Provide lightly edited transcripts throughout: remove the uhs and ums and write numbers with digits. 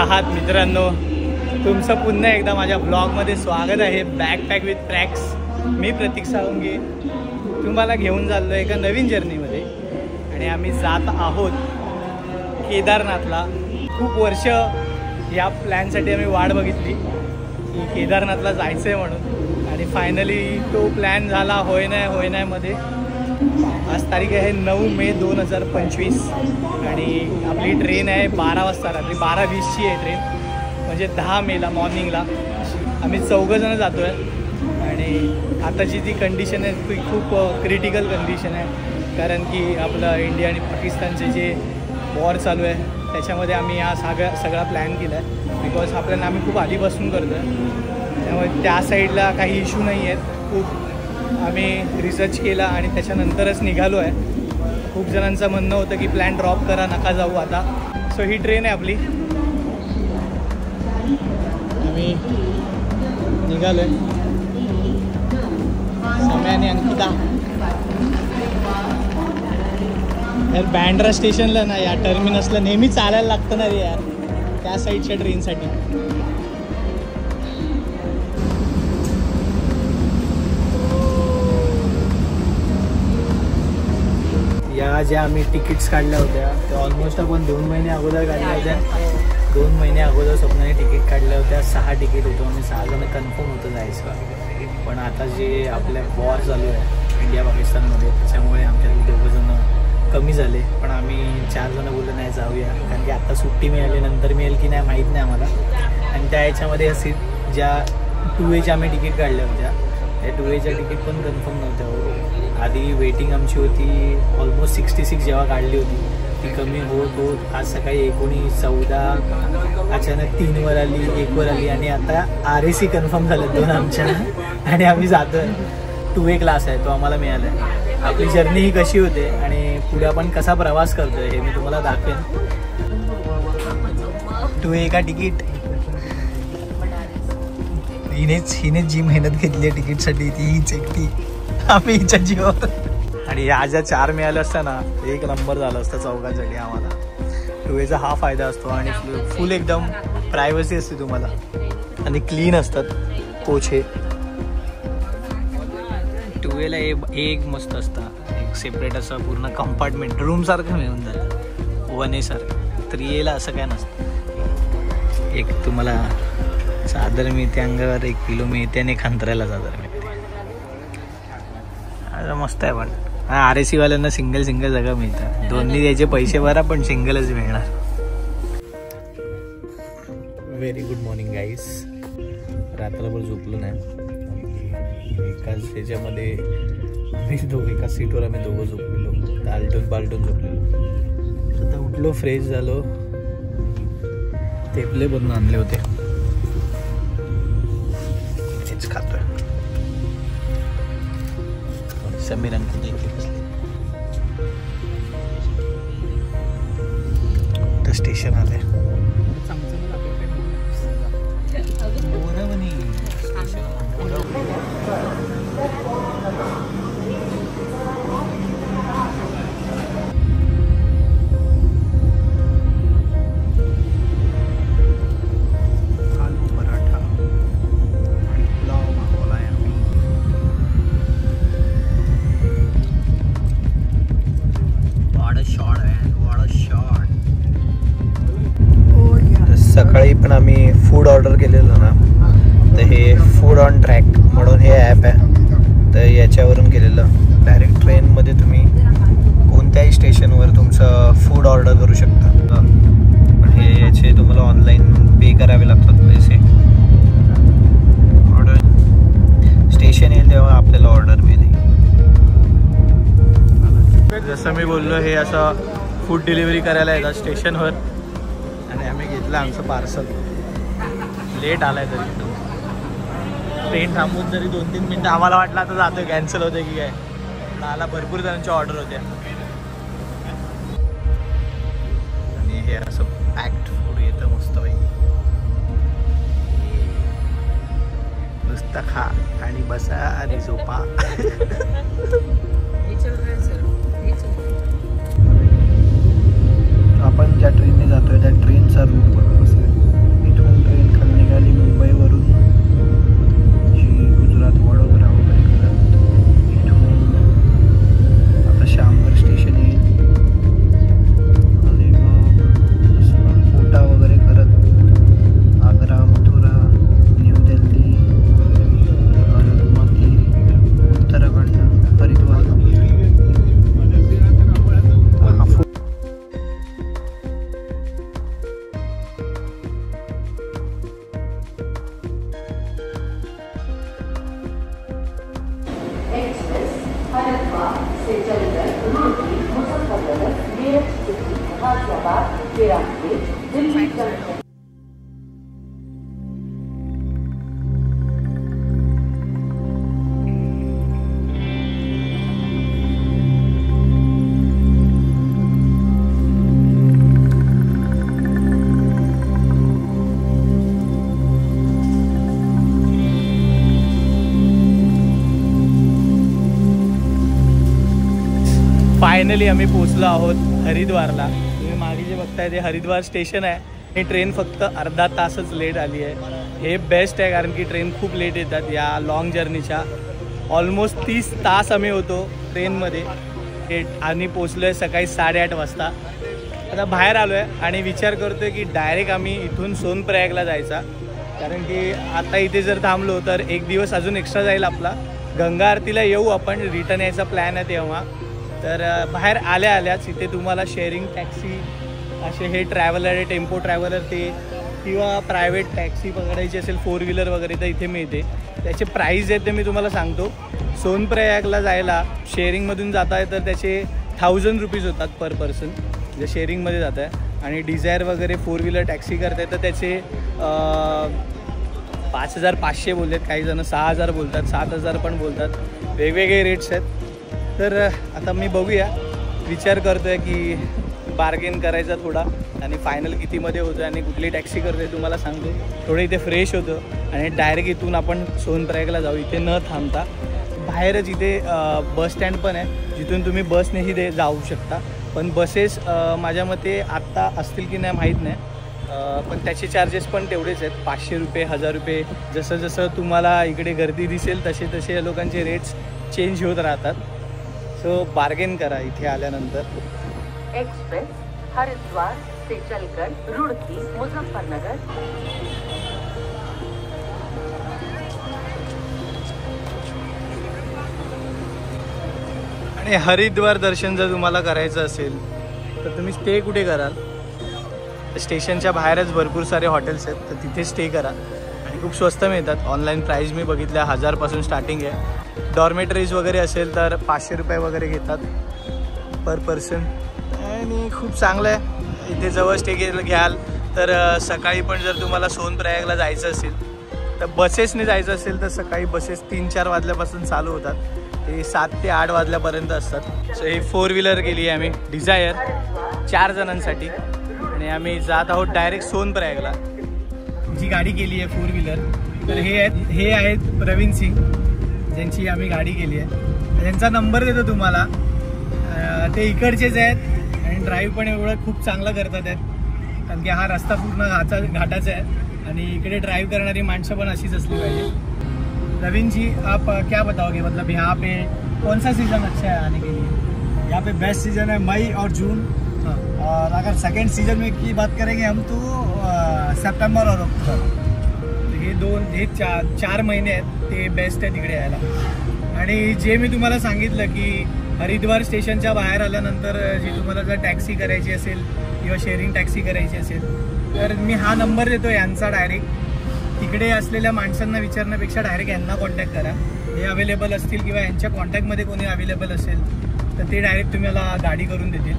आहात मित्रांनो? तुमचं पुन्हा एकदा माझ्या ब्लॉगमध्ये स्वागत आहे. Backpack with tracks. मी प्रतीक साळुंगे तुम्हाला घेऊन चाललो आहे एका नवीन जर्नीमध्ये आणि आम्ही जात आहोत केदारनाथला. खूप वर्ष या प्लॅनसाठी आम्ही वाट बघितली की केदारनाथला जायचं आहे म्हणून आणि फायनली तो प्लॅन झाला. होय नाही मध्ये. आज तारीख आहे 9 मे 2025 आणि आपली ट्रेन आहे 12 वाजता, रात्री 12:20ची आहे ट्रेन. म्हणजे 10 मेला मॉर्निंगला आम्ही 4 जण जातो आहे आणि आताची जी कंडिशन आहे ती खूप क्रिटिकल कंडिशन आहे. कारण की आपलं इंडिया आणि पाकिस्तानचे जे वॉर चालू आहे त्याच्यामध्ये आम्ही हा सगळा प्लॅन केला आहे. बिकॉज हा प्लॅन आम्ही खूप आधीपासून करतो आहे, त्यामुळे त्या साईडला काही इश्यू नाही आहेत. खूप आम्ही रिसर्च केला आणि त्याच्यानंतरच निघालो आहे. खूप जणांचं म्हणणं होतं की प्लॅन ड्रॉप करा, नका जाऊ आता. सो ही ट्रेन आहे आपली. आम्ही निघालो आहे समय आणि अंकिता. यार बँड्रा स्टेशनला ना, या टर्मिनसला नेहमी चालायला लागतं ना रे यार, त्या साईडच्या ट्रेनसाठी. या ज्या आम्ही तिकीट्स काढल्या होत्या त्या ऑलमोस्ट आपण 2 महिने अगोदर काढल्या होत्या. 2 महिने अगोदर स्वप्नाने तिकीट काढल्या होत्या. 6 तिकीट होतो आणि 6 जण कन्फर्म होतं जायचं. पण आता जे आपल्या वॉर चालू आहे इंडिया पाकिस्तानमध्ये त्याच्यामुळे आमच्याकडे 2 जण कमी झाले. पण आम्ही 4 जण बोललो नाही जाऊया, कारण की आता सुट्टी मिळाली, नंतर मिळेल की नाही माहीत नाही आम्हाला. आणि त्या याच्यामध्ये असे ज्या 2Aच्या आम्ही तिकीट काढल्या होत्या त्या 2Aच्या तिकीट पण कन्फर्म नव्हत्या. आधी वेटिंग आमची होती ऑलमोस्ट 66 जेव्हा काढली होती ती कमी होत आज सकाळी 19, 14 अचानक 3वर आली, 1वर आली आणि आता RAC कन्फर्म झाले 2 आमच्या. आणि आम्ही जातो आहे. 2A क्लास आहे तो आम्हाला मिळाला आहे. आपली जर्नी ही कशी होते आणि पुढे आपण कसा प्रवास करतो आहे हे मी तुम्हाला दाखवेन. 2A का तिकीट हिनेच जी मेहनत घेतली आहे तिकीटसाठी ती हीच एकटी, आम्ही हिच्या जीवावर. आणि ह्या ज्या 4 मिळाल्या असत्या ना 1 नंबर झालं असतं चौघांसाठी आम्हाला. 2Aचा हा फायदा असतो आणि फुल एकदम प्रायव्हसी असते तुम्हाला आणि क्लीन असतात कोच हे. 2Aला एक मस्त असतं, एक सेपरेट असं पूर्ण कंपार्टमेंट रूमसारखं मिळून जातं 1A सारखं. 3Aला असं काय नसतं. एक तुम्हाला चादर मिळते अंगावर, 1 किलो मिळते आणि खंतरायला चादर मिळते. मस्त आहे. पण RAC वाल्यांना सिंगल सगळं मिळतं. दोन्ही द्यायचे पैसे भरा पण सिंगलच मिळणार. व्हेरी गुड मॉर्निंग गाईस. रात्रभर झोपलो नाही. एकाच ह्याच्यामध्ये एका सीटवर आम्ही दोघं झोपलेलो, बालटून झोपलेलो. आता उठलो, फ्रेश झालो, तेपले बनवून आणले होते तेच खातोय. समीर अंकित इथे बसले. तर स्टेशन आलंय. सकाळी पण आम्ही फूड ऑर्डर केलेलं ना, तर हे फूड ऑन ट्रॅक म्हणून हे ॲप आहे. तर याच्यावरून केलेलं. डायरेक्ट ट्रेनमध्ये तुम्ही कोणत्याही स्टेशनवर तुमचं फूड ऑर्डर करू शकता. पण हे याचे तुम्हाला ऑनलाईन पे करावे लागतात पैसे. ऑर्डर स्टेशन येईल तेव्हा आपल्याला ऑर्डर मिळेल. जसं मी बोललो हे असं फूड डिलिव्हरी करायला येतात स्टेशनवर आणि आम्ही घेतलं आमचं पार्सल. लेट आलाय तरी ट्रेन थांबून जरी 2-3 मिनटं आम्हाला वाटलं आता जातोय कॅन्सल होते की काय. आला भरपूर जणांच्या ऑर्डर होत्या आणि हे असं पॅक्ड फूड येतं मस्त बाई. नुसतं खा आणि बसा आणि झोपा. आपण ज्या ट्रेनने जातोय त्या ट्रेनचा रूट बघा कसं आहे. गाजियाबाद के रास्ते दिल्ली जंक्शन। फायनली आम्ही पोचलो आहोत हरिद्वारला। तुम्ही मागे जे बघताय ते हरिद्वार स्टेशन आहे। ही ट्रेन फक्त अर्धा तासच लेट आली आहे। हे बेस्ट आहे कारण की ट्रेन खूप लेट येतात या लॉंग जर्नीच्या। ऑलमोस्ट 30 तास आम्ही होतो ट्रेनमध्ये आणि पोचलो आहे सकाळी 8:30 वाजता। आता बाहेर आलो आहे आणि विचार करतो आहे की डायरेक्ट आम्ही इथून सोनप्रयागला जायचा, कारण की आता इथे जर थांबलो तर एक दिवस अजून एक्स्ट्रा जाईल आपला। गंगा आरतीला येऊ आपण, रिटर्न यायचा प्लॅन आहे तेव्हा। तर बाहेर आल्या आल्याच इथे तुम्हाला शेअरिंग टॅक्सी असे हे ट्रॅव्हलर आहे, टेम्पो ट्रॅव्हलर ते, किंवा प्रायव्हेट टॅक्सी पकडायची असेल 4 व्हीलर वगैरे तर इथे मिळते। त्याचे प्राईस आहेत ते मी तुम्हाला सांगतो। सोनप्रयागला जायला शेअरिंगमधून जात आहे तर त्याचे 1000 रुपीज होतात पर पर्सन, जे शेअरिंगमध्ये जात आहे। आणि डिझायर वगैरे 4 व्हीलर टॅक्सी करताय तर त्याचे 5500 बोलतात, काही जण 6000 बोलतात, 7000 पण बोलतात, वेगवेगळे रेट्स आहेत। तर आता मी बघूया, विचार करतो आहे की बार्गेन करायचा थोडा आणि फायनल कितीमध्ये होतं आणि कुठली टॅक्सी करते तुम्हाला सांगतो। थोडं इथे फ्रेश होतं आणि डायरेक्ट इथून आपण सोनप्रयागला जाऊ, इथे न थांबता। बाहेरच इथे बस स्टँड पण आहे जिथून तुम्ही बसनेही ते जाऊ शकता। पण बसेस माझ्या मते आत्ता असतील की नाही माहीत नाही, पण त्याचे चार्जेस पण तेवढेच आहेत, 500 रुपये 1000 रुपये। जसं जसं तुम्हाला इकडे गर्दी दिसेल तसे तसे या लोकांचे रेट्स चेंज होत राहतात। सो बार्गेन करा इथे आल्यानंतर। एक्सप्रेस हरिद्वार से चलकर रुड़की मुजफ्फरनगर। आणि हरिद्वार दर्शन जर तुम्हाला करायचं असेल तर तुम्ही स्टे कुठे कराल? स्टेशनच्या बाहेरच भरपूर सारे हॉटेल्स आहेत, तर तिथे स्टे करा आणि खूप स्वस्त मिळतात। ऑनलाईन प्राईस मी बघितल्या 1000 पासून स्टार्टिंग आहे। डॉर्मेटरीज वगैरे असेल तर 500 रुपये वगैरे घेतात पर पर्सन आणि खूप चांगलं आहे। इथे जवळ स्टे घ्याल तर सकाळी पण जर तुम्हाला सोनप्रयागला जायचं असेल तर बसेसने जायचं असेल तर सकाळी बसेस 3-4 वाजल्यापासून चालू होतात, ते 7 ते 8 वाजल्यापर्यंत असतात। सो ही 4 व्हीलर गेली आहे आम्ही, डिझायर 4 जणांसाठी, आणि आम्ही जात आहोत डायरेक्ट सोनप्रयागला। जी गाडी केली आहे 4 व्हीलर, तर हे आहेत प्रवीण सिंग, ज्यांची आम्ही गाडी केली आहे। त्यांचा नंबर देतो तुम्हाला। ते इकडचेच आहेत आणि ड्राईव्ह पण एवढं खूप चांगलं करतात आहेत, कारण की हा रस्ता पूर्ण घाटाचा आहे आणि इकडे ड्राइव करणारी माणसं पण अशीच असली पाहिजे। रवीन जी, आप क्या बताओगे, मतलब यहाँ पे कौन सा सीज़न अच्छा है आने के लिए? यहाँ पे बेस्ट सीज़न है मई और जून। हाँ। और अगर सेकेंड सीज़न में की बात करेंगे हम तो सितंबर और अक्टूबर। हे 4 महिने आहेत ते बेस्ट आहे तिकडे यायला। आणि जे मी तुम्हाला सांगितलं की हरिद्वार स्टेशनच्या बाहेर आल्यानंतर जी तुम्हाला जर टॅक्सी करायची असेल किंवा शेअरिंग टॅक्सी करायची असेल तर मी हा नंबर देतो यांचा। डायरेक्ट तिकडे असलेल्या माणसांना विचारण्यापेक्षा डायरेक्ट यांना कॉन्टॅक्ट करा, हे अवेलेबल असतील किंवा यांच्या कॉन्टॅक्टमध्ये कोणी अवेलेबल असेल तर ते डायरेक्ट तुम्हाला गाडी करून देतील,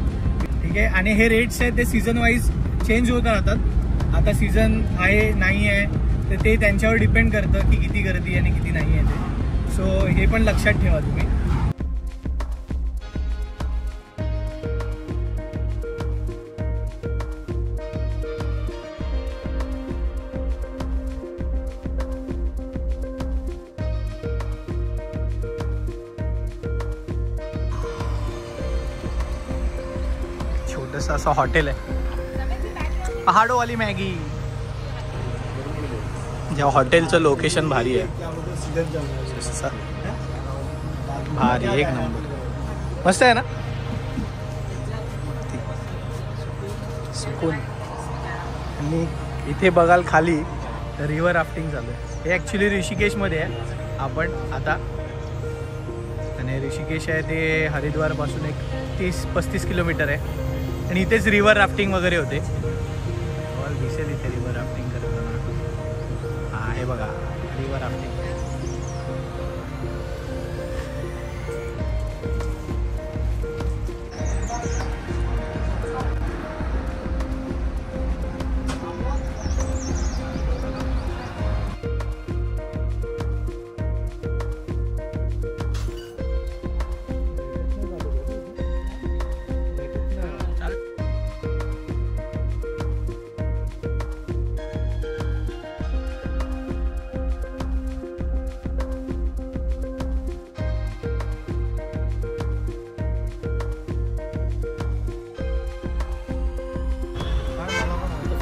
ठीक आहे। आणि हे रेट्स आहेत ते सीझन वाईज चेंज होत राहतात। आता सीझन आहे नाही आहे तर ते त्यांच्यावर डिपेंड करतं की किती गर्दी आणि किती नाही आहे ते। सो हे पण लक्षात ठेवा तुम्ही। छोटंसं असं हॉटेल आहे, पहाडो वाली मॅगी। ज्या हॉटेलचं लोकेशन भारी आहे, भारी एक नंबर, मस्त आहे ना, सुकून। आणि इथे बघाल खाली तर रिव्हर राफ्टिंग चालू आहे। हे ॲक्च्युली ऋषिकेशमध्ये आहे आपण आता, आणि ऋषिकेश आहे ते हरिद्वारपासून एक 30-35 किलोमीटर आहे आणि इथेच रिव्हर राफ्टिंग वगैरे होते। दिसेल इथे रिव्हर राफ्टिंग करताना, हा हे बघा रिव्हर राफ्टिंग।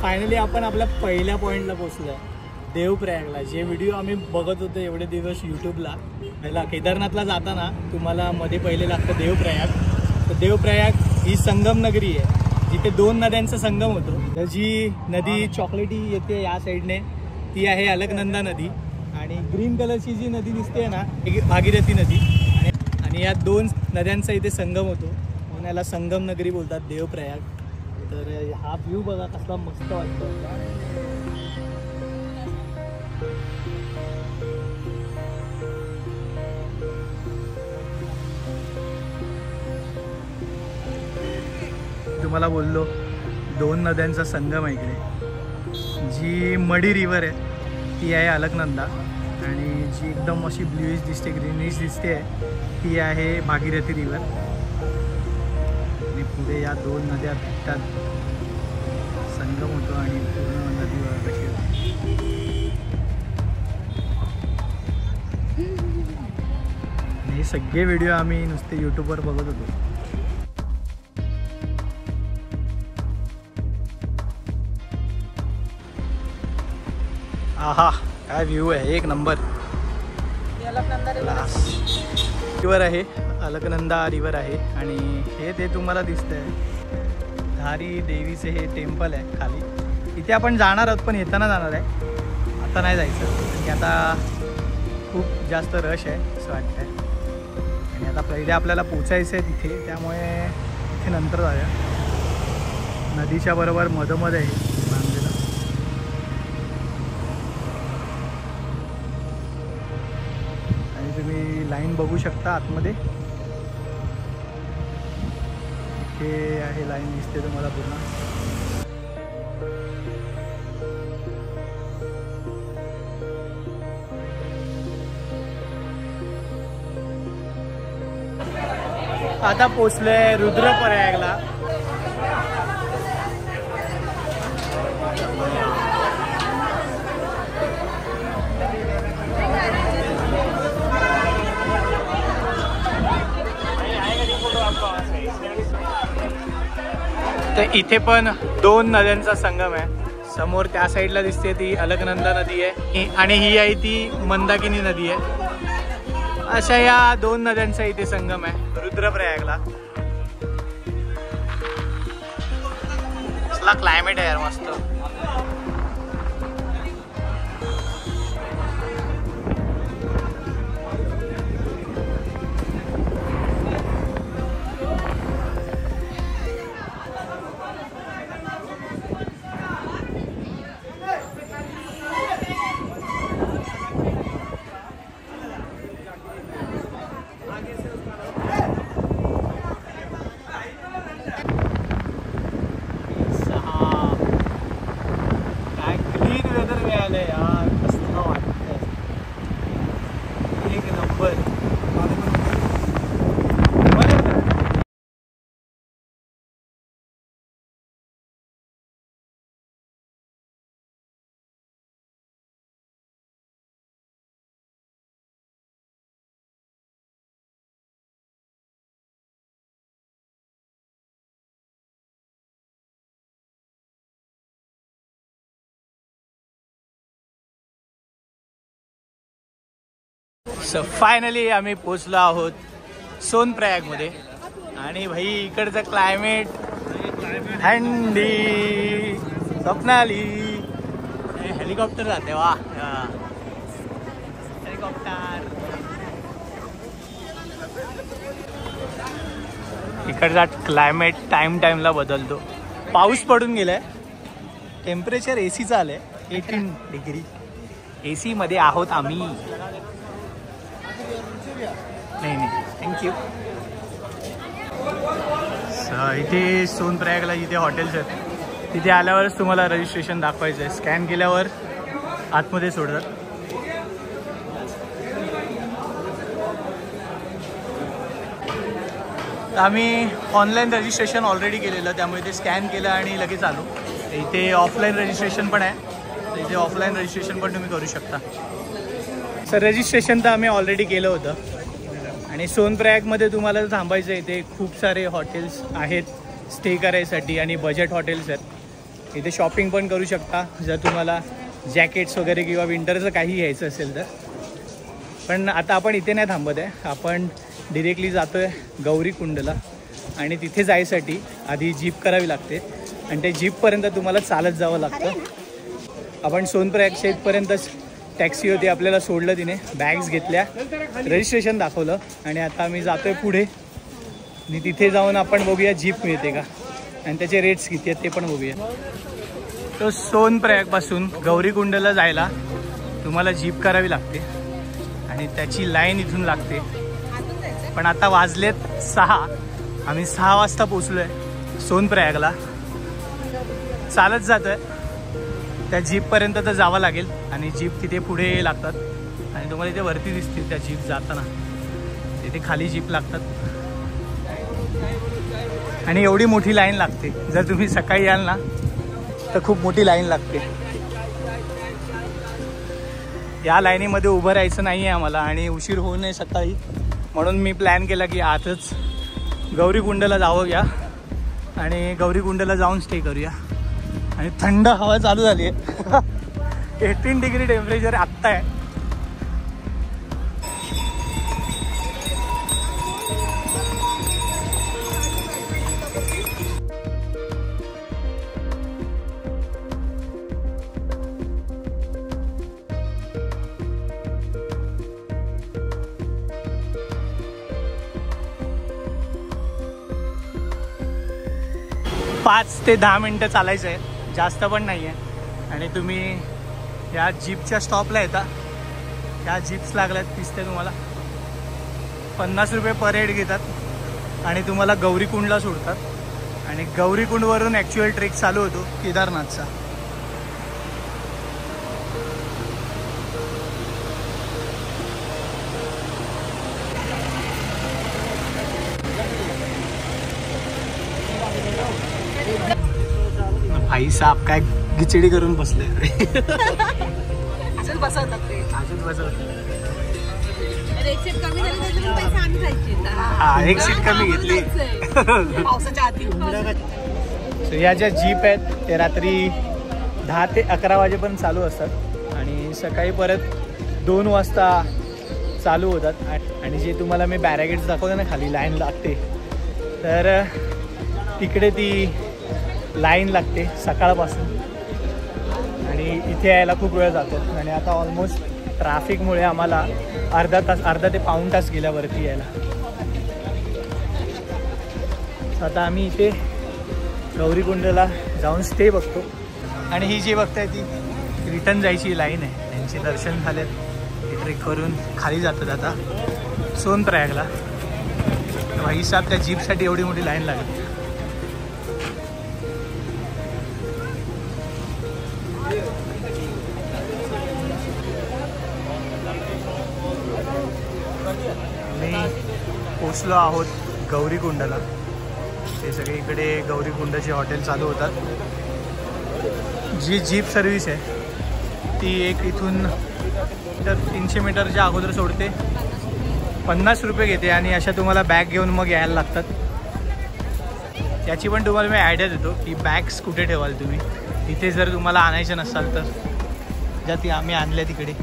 फायनली आपण आपल्या पहिल्या पॉईंटला पोहोचलो आहे, देवप्रयागला. जे व्हिडिओ आम्ही बघत होतो एवढे दिवस यूट्यूबला, पहिला केदारनाथला जाताना तुम्हाला मध्ये पहिले लागतं देवप्रयाग. तर देवप्रयाग ही संगम नगरी आहे जिथे 2 नद्यांचा संगम होतो. तर जी नदी चॉकलेटी येते या साईडने ती आहे अलकनंदा नदी, आणि ग्रीन कलरची जी नदी दिसते ना भागीरथी नदी. आणि या 2 नद्यांचा इथे संगम होतो म्हणून याला संगम नगरी बोलतात, देवप्रयाग. तर हा व्ह्यू बघा कसला मस्त वाटतो. तुम्हाला बोललो 2 नद्यांचा संगम आहे इकडे. जी मडी रिव्हर आहे ती आहे अलकनंदा, आणि जी एकदम अशी ब्ल्यूइश दिसते, ग्रीनिश दिसते ती आहे भागीरथी रिव्हर. आणि पुढे या 2 नद्या भेटतात, संगम होतो आणि पूर्ण नदीवर कशी हे सगळे व्हिडिओ आम्ही नुसते यूट्यूबवर बघत होतो. आहा काय व्ह्यू आहे, एक नंबर. रिव्हर आहे, अलकनंदा रिव्हर आहे. आणि हे ते तुम्हाला दिसतंय धारी देवीचे हे टेम्पल आहे खाली. इथे आपण जाणार आहोत पण येताना जाणार आहे, आता नाही जायचं आणि आता खूप जास्त रश आहे असं वाटतंय. आणि आता पहिले आपल्याला पोचायचं आहे तिथे, त्यामुळे इथे नंतर जाऊया. नदीच्या बरोबर मधोमध आहे बांधलेला. आणि तुम्ही लाईन बघू शकता आतमध्ये, इथे आहे लाईन दिसते तुम्हाला पूर्ण. आता पोचलोय रुद्रप्रयागला. तर इथे पण 2 नद्यांचा संगम आहे. समोर त्या साईडला दिसते ती अलकनंदा नदी आहे, आणि ही आहे ती मंदाकिनी नदी आहे. अशा या 2 नद्यांचा इथे संगम आहे रुद्रप्रयागला. कसला क्लायमेट आहे यार, मस्त. सो फायनली आम्ही पोचलो आहोत सोनप्रयागमध्ये. आणि भाई इकडचं क्लायमेट थंडी, स्वप्नाली हेलिकॉप्टर जाते. वा हेलिकॉप्टर. इकडचा क्लायमेट टाइमला बदलतो. पाऊस पडून गेलाय, टेम्परेचर एसीचं आलंय 18 डिग्री. एसी मध्ये आहोत आम्ही. नाही थँक्यू. इथे सोनप्रयागला जिथे हॉटेल्स आहेत तिथे आल्यावरच तुम्हाला रजिस्ट्रेशन दाखवायचं आहे. स्कॅन केल्यावर आतमध्ये सोडतात. आम्ही ऑनलाईन रजिस्ट्रेशन ऑलरेडी केलेलं, त्यामुळे ते स्कॅन केलं आणि लगेच आलो. इथे ऑफलाईन रजिस्ट्रेशन पण आहे, तर इथे ऑफलाईन रजिस्ट्रेशन पण तुम्ही करू शकता. सर रजिस्ट्रेशन तर आम्ही ऑलरेडी केलं होतं. आणि सोनप्रयागमध्ये तुम्हाला थांबायचं आहे, इथे खूप सारे हॉटेल्स आहेत स्टे करायसाठी आणि बजेट हॉटेल्स आहेत. इथे शॉपिंग पण करू शकता जर तुम्हाला जॅकेट्स वगैरे किंवा विंटरचं काही घ्यायचं असेल तर. पण आता आपण इथे नाही थांबत आहे, आपण डिरेक्टली जातो आहे गौरीकुंडला. आणि तिथे जायसाठी आधी जीप करावी लागते आणि त्या जीपपर्यंत तुम्हाला चालत जावं लागतं. आपण सोनप्रयागच्या इथपर्यंतच टॅक्सी होती, आपल्याला सोडलं तिने, बॅग्स घेतल्या, रजिस्ट्रेशन दाखवलं आणि आता आम्ही जातो आहे पुढे. आणि तिथे जाऊन आपण बघूया जीप मिळते का आणि त्याचे रेट्स किती आहेत ते पण बघूया. तो सोनप्रयागपासून गौरीकुंडला जायला तुम्हाला जीप करावी लागते आणि त्याची लाईन इथून लागते. पण आता वाजलेत 6, आम्ही 6 वाजता पोचलो आहे सोनप्रयागला. चालत जातो आहे, त्या जीपपर्यंत तर जावं लागेल आणि जीप तिथे पुढे लागतात आणि तुम्हाला इथे वरती दिसतील त्या जीप जाताना, तिथे खाली जीप लागतात. आणि एवढी मोठी लाईन लागते, जर तुम्ही सकाळी याल ना तर खूप मोठी लाईन लागते. या लाईनीमध्ये उभं राहायचं नाही आहे आम्हाला आणि उशीर होऊ नये सकाळी, म्हणून मी प्लॅन केला की आजच गौरीकुंडला जावं या आणि गौरीकुंडला जाऊन स्टे करूया. आणि थंड हवा चालू झाली आहे. 18 डिग्री टेम्परेचर आत्ता आहे. पाच ते 10 मिनटं चालायचं आहे, जास्त पण नाही आहे. आणि तुम्ही या जीपच्या स्टॉपला येता, या जीप्स लागल्यात दिसते तुम्हाला, 50 रुपये पर हेड घेतात आणि तुम्हाला गौरीकुंडला सोडतात. आणि गौरीकुंडवरून ॲक्च्युअल ट्रेक चालू होतो केदारनाथचा. भाई साहब काय गिचडी करून बसले. अजून बसवतात ते, अजून बसवतात. एक सीट कमी झाली त्याचे पण पैसे आम्ही खायचे. हा, एक सीट कमी घेतली पावसाच्या आधी. या ज्या जीप आहेत ते रात्री 10 ते 11 वाजेपर्यंत चालू असतात आणि सकाळी परत 2 वाजता चालू होतात. आणि जे तुम्हाला मी बॅरिकेड्स दाखवते ना, खाली लाईन लागते, तर तिकडे ती लाईन लागते सकाळपासून आणि इथे यायला खूप वेळ जातो. आणि आता ऑलमोस्ट ट्रॅफिकमुळे आम्हाला अर्धा ते पाऊण तास गेल्यावरती यायला. आता आम्ही इथे गौरीकुंडला जाऊन स्टे बघतो. आणि ही जी बघताय ती रिटर्न जायची लाईन आहे. त्यांचे दर्शन झालेत, हे ट्रेक करून खाली जातात आता सोनप्रयागला. भाई साहब त्या जीपसाठी एवढी मोठी लाईन लागली. पोचलो आहोत गौरीकुंडला. ते सगळे इकडे गौरीकुंडाचे हॉटेल चालू होतात. जी जीप सर्व्हिस आहे ती एक इथून तर 300 मीटरच्या अगोदर सोडते, 50 रुपये घेते आणि अशा तुम्हाला बॅग घेऊन मग यायला लागतात. याची पण तुम्हाला मी आयडिया देतो की बॅग्स कुठे ठेवाल तुम्ही. तिथे जर तुम्हाला आणायचं नसाल तर ज्या ती आम्ही आणल्या तिकडे.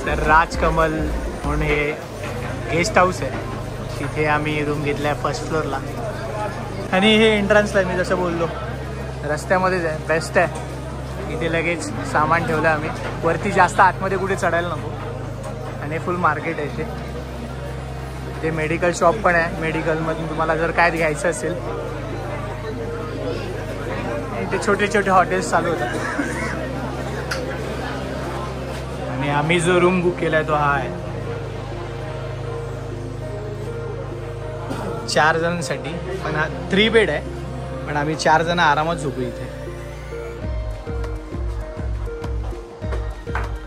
तर राजकमल म्हणून हे गेस्ट हाऊस आहे, तिथे आम्ही रूम घेतला आहे फर्स्ट फ्लोअरला. आणि हे एंट्रन्सला मी जसं बोललो रस्त्यामध्येच आहे, बेस्ट आहे. इथे लगेच सामान ठेवलं आम्ही, वरती जास्त आतमध्ये कुठे चढायला नको. आणि फुल मार्केट आहे इथे. इथे मेडिकल शॉप पण आहे, मेडिकलमधून तुम्हाला जर काय घ्यायचं असेल. इथे छोटे छोटे हॉटेल्स चालू होतात. आणि आम्ही जो रूम बुक केला आहे तो हा आहे 4 जणांसाठी. पण हा 3 बेड आहे, पण आम्ही 4 जण आरामात झोपू इथे.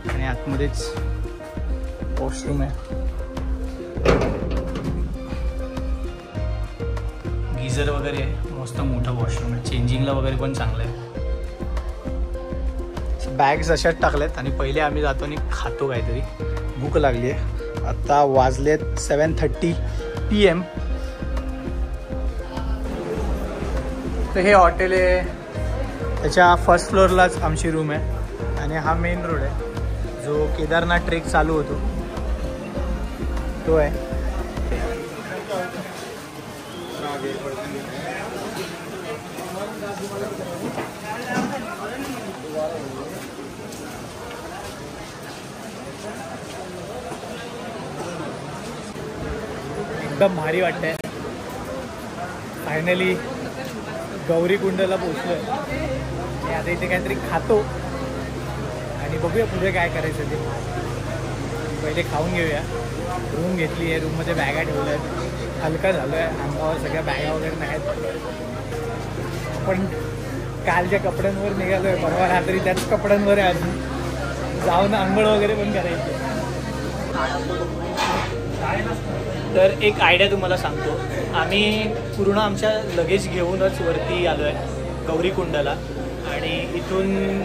आणि आतमध्येच वॉशरूम आहे, गीझर वगैरे आहे, मस्त मोठं वॉशरूम आहे, चेंजिंगला वगैरे पण चांगलं आहे. बॅग्स अशाच टाकल्यात आणि पहिले आम्ही जातो आणि खातो काहीतरी, भूक लागली आहे. आता वाजलेत 7:30 PM. तर हे हॉटेल आहे, त्याच्या फर्स्ट फ्लोअरलाच आमची रूम आहे आणि हा मेन रोड आहे जो केदारनाथ ट्रेक चालू होतो तो आहे. एकदम भारी वाटतंय. फायनली गौरीकुंडला पोचलोय आणि आता इथे काहीतरी खातो आणि बघूया पुढे काय करायचं ते. पहिले खाऊन घेऊया. रूम घेतली आहे, रूममध्ये बॅगा ठेवल्या आहेत, हलका झालो आहे, अंगावर सगळ्या बॅगा वगैरे नाहीत. पण कालच्या कपड्यांवर निघालो आहे, परवा रात्री त्याच कपड्यांवर आहे, अजून जाऊन आंघोळ वगैरे पण करायची. तर एक आयडिया तुम्हाला सांगतो. आम्ही पूर्ण आमच्या लगेज घेऊनच वरती आलो आहे गौरीकुंडला आणि इथून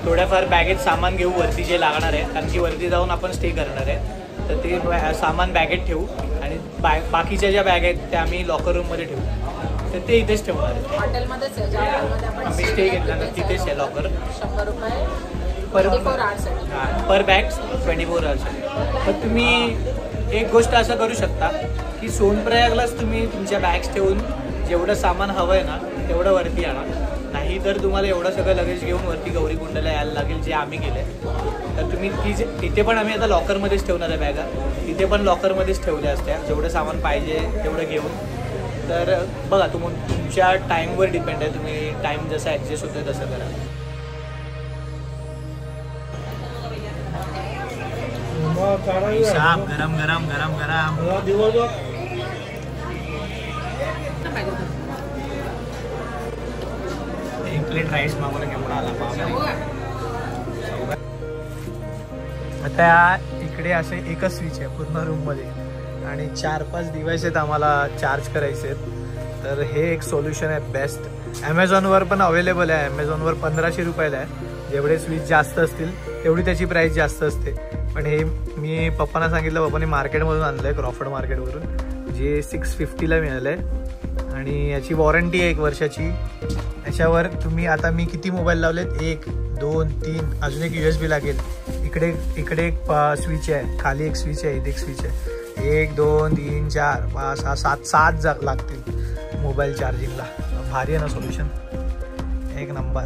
थोड्याफार बॅगेत सामान घेऊ वरती जे लागणार आहे, कारण की वरती जाऊन आपण स्टे करणार आहे. तर ते सामान बॅगेत ठेवू आणि बाकीच्या ज्या बॅग आहेत त्या आम्ही लॉकर रूममध्ये ठेवू. तर ते इथेच ठेवणार आहे. हॉटेलमध्येच आम्ही स्टे घेतला तर तिथेच आहे लॉकर. 100 रुपये पर बॅग 24 hours. तर तुम्ही एक गोष्ट असं करू शकता की सोनप्रयागलाच तुम्ही तुमच्या बॅग्स ठेवून जेवढं सामान हवं आहे ना तेवढं वरती आणा. नाही तर तुम्हाला एवढं सगळं लगेज घेऊन वरती गौरीकुंडला यायला लागेल, जे आम्ही गेले. तर तुम्ही तिथे पण आम्ही आता लॉकरमध्येच ठेवणार आहे बॅगा. तिथे पण लॉकरमध्येच ठेवल्या असत्या, जेवढं सामान पाहिजे तेवढं घेऊन. तर बघा तुमच्या टाईमवर डिपेंड आहे, तुम्ही टाईम जसं ॲडजस्ट होतं तसं करा. साप गरम गरम गरम गरम. एक प्लेट राईस मागवला केवढा आला. आता इकडे असे एकच स्विच आहे पूर्ण रूममध्ये आणि 4-5 डिव्हाइस आहेत आम्हाला चार्ज करायचे आहेत. तर हे एक सोल्युशन आहे बेस्ट. ॲमेझॉनवर पण अवेलेबल आहे. ॲमेझॉनवर 1500 रुपयाला आहे. जेवढे स्विच जास्त असतील तेवढी त्याची प्राईस जास्त असते. पण हे मी पप्पांना सांगितलं, पप्पाने मार्केटमधून आणलं आहे, क्रॉफर्ड मार्केटवरून, जे 650ला मिळालं आहे आणि याची वॉरंटी आहे 1 वर्षाची. याच्यावर तुम्ही आता मी किती मोबाईल लावलेत, 1 2 3 अजून एक USB लागेल. इकडे एक स्विच आहे, खाली एक स्विच आहे, इथे एक स्विच आहे. 1 2 3 4 5 6 7 लागतील मोबाईल चार्जिंगला. भारी आहे ना सोल्युशन, एक नंबर.